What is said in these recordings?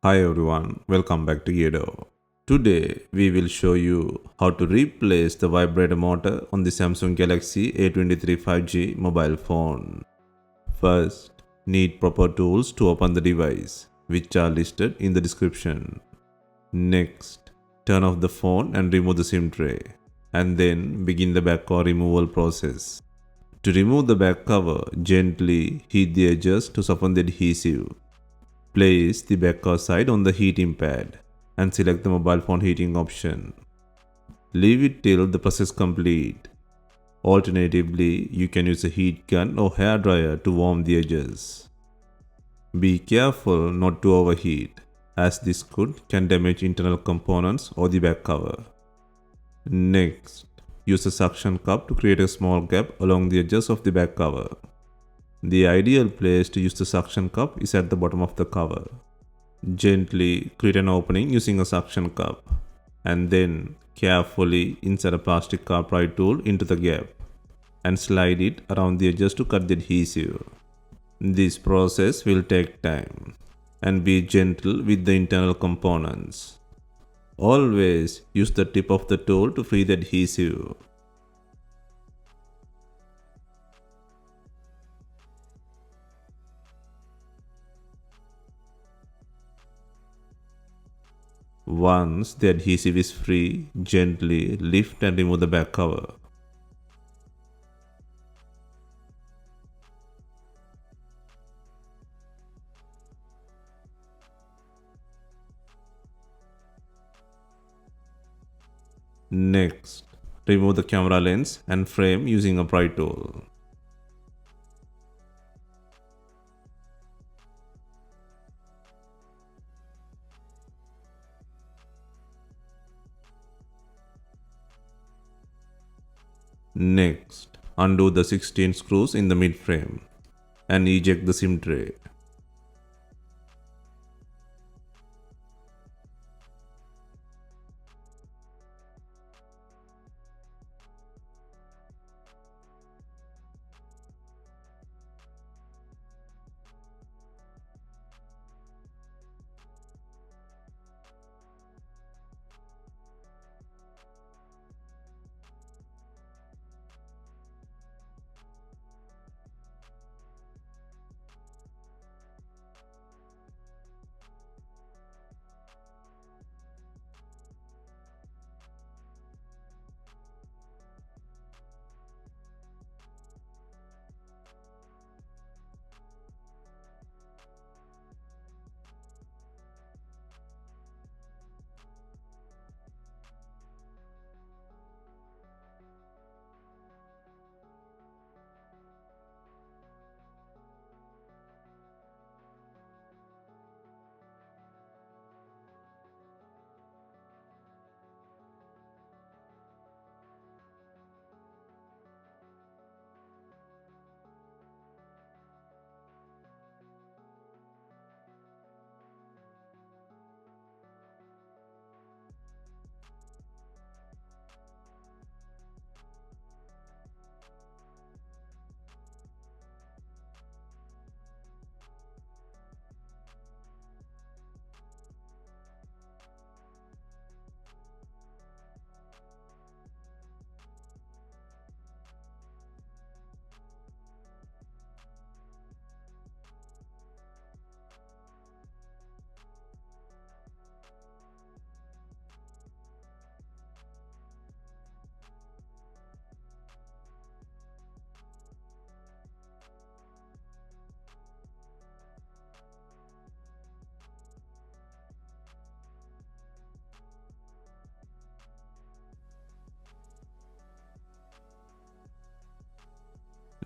Hi everyone, welcome back to DYOR. Today we will show you how to replace the vibrator motor on the Samsung Galaxy A23 5G mobile phone. First, need proper tools to open the device, which are listed in the description. Next, turn off the phone and remove the SIM tray, and then begin the back cover removal process. To remove the back cover, gently heat the edges to soften the adhesive. Place the back cover side on the heating pad and select the mobile phone heating option. Leave it till the process complete. Alternatively, you can use a heat gun or hair dryer to warm the edges. Be careful not to overheat, as this can damage internal components or the back cover. Next, use a suction cup to create a small gap along the edges of the back cover. The ideal place to use the suction cup is at the bottom of the cover. Gently create an opening using a suction cup and then carefully insert a plastic car pry tool into the gap and slide it around the edges to cut the adhesive. This process will take time and be gentle with the internal components. Always use the tip of the tool to free the adhesive. Once the adhesive is free, gently lift and remove the back cover. Next, remove the camera lens and frame using a pry tool. Next, undo the 16 screws in the mid frame and eject the SIM tray.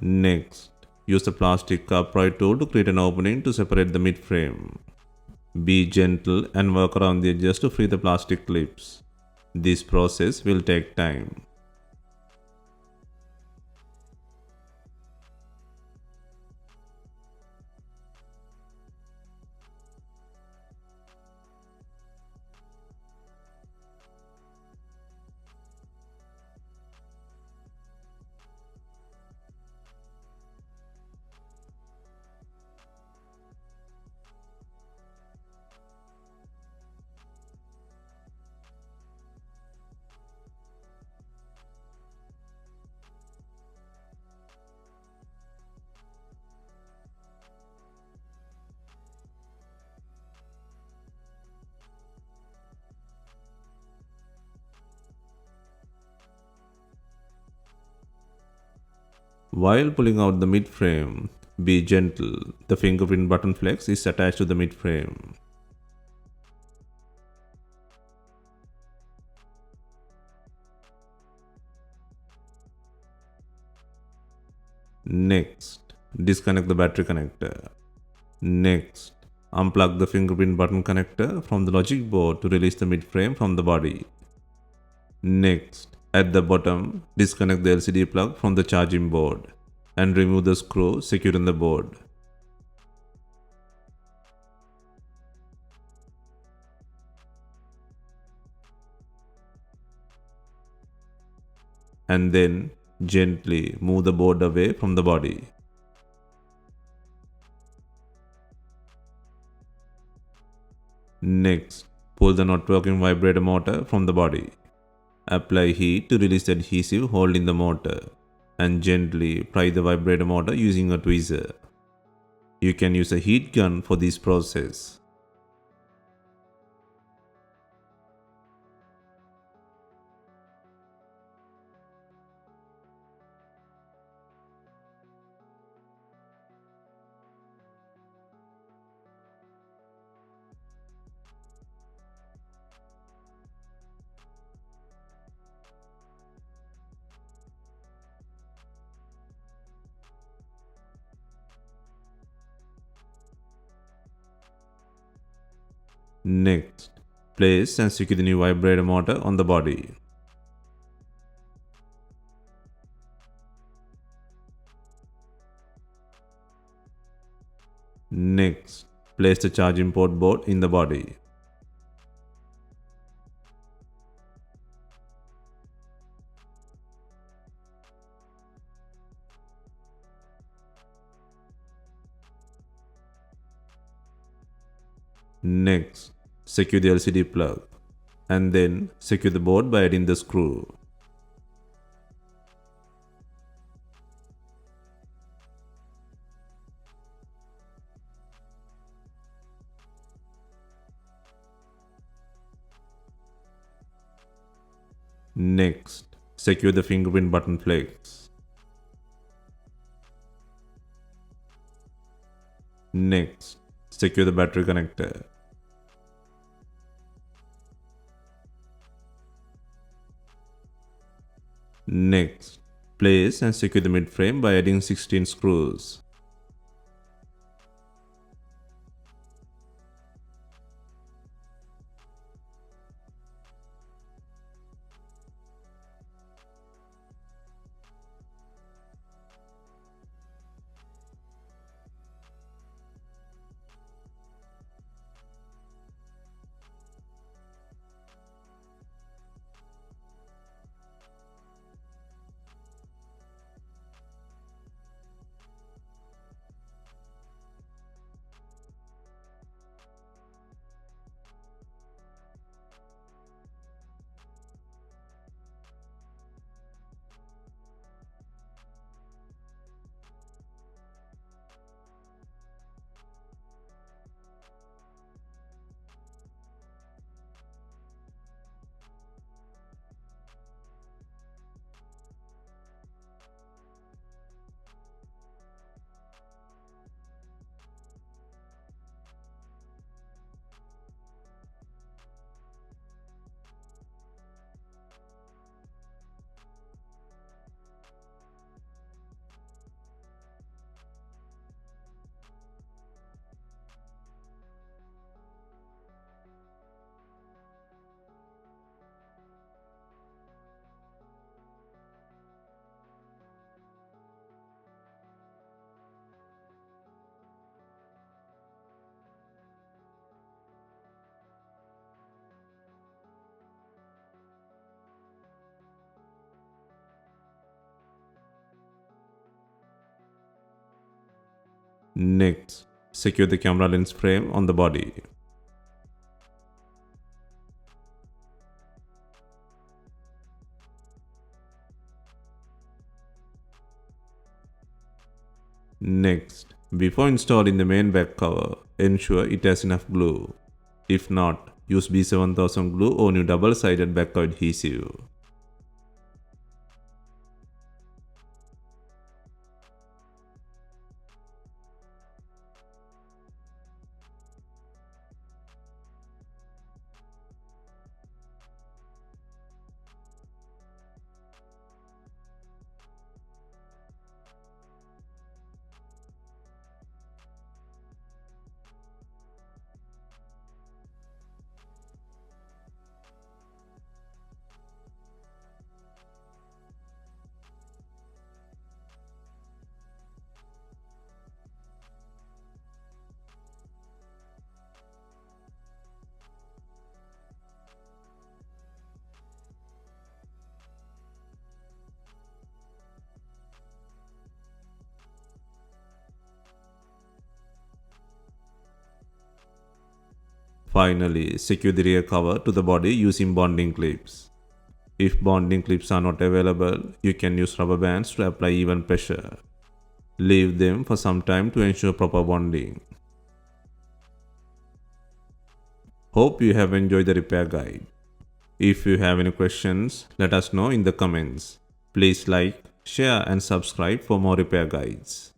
Next, use the plastic cup pry tool to create an opening to separate the mid frame. Be gentle and work around the edges to free the plastic clips. This process will take time. While pulling out the mid frame, be gentle. The fingerprint button flex is attached to the mid frame. Next, disconnect the battery connector. Next, unplug the fingerprint button connector from the logic board to release the mid frame from the body. Next, at the bottom, disconnect the LCD plug from the charging board and remove the screw securing the board. And then gently move the board away from the body. Next, pull the not working vibrator motor from the body. Apply heat to release the adhesive holding the motor and gently pry the vibrator motor using a tweezer. You can use a heat gun for this process. Next, place and secure the new vibrator motor on the body. Next, place the charging port board in the body. Next, secure the LCD plug and then secure the board by adding the screw. Next, secure the fingerprint button flex. Next, secure the battery connector. Next, place and secure the mid frame by adding 16 screws. Next, secure the camera lens frame on the body. Next, before installing the main back cover, ensure it has enough glue. If not, use B7000 glue or new double-sided back cover adhesive. Finally, secure the rear cover to the body using bonding clips. If bonding clips are not available, you can use rubber bands to apply even pressure. Leave them for some time to ensure proper bonding. Hope you have enjoyed the repair guide. If you have any questions, let us know in the comments. Please like, share and subscribe for more repair guides.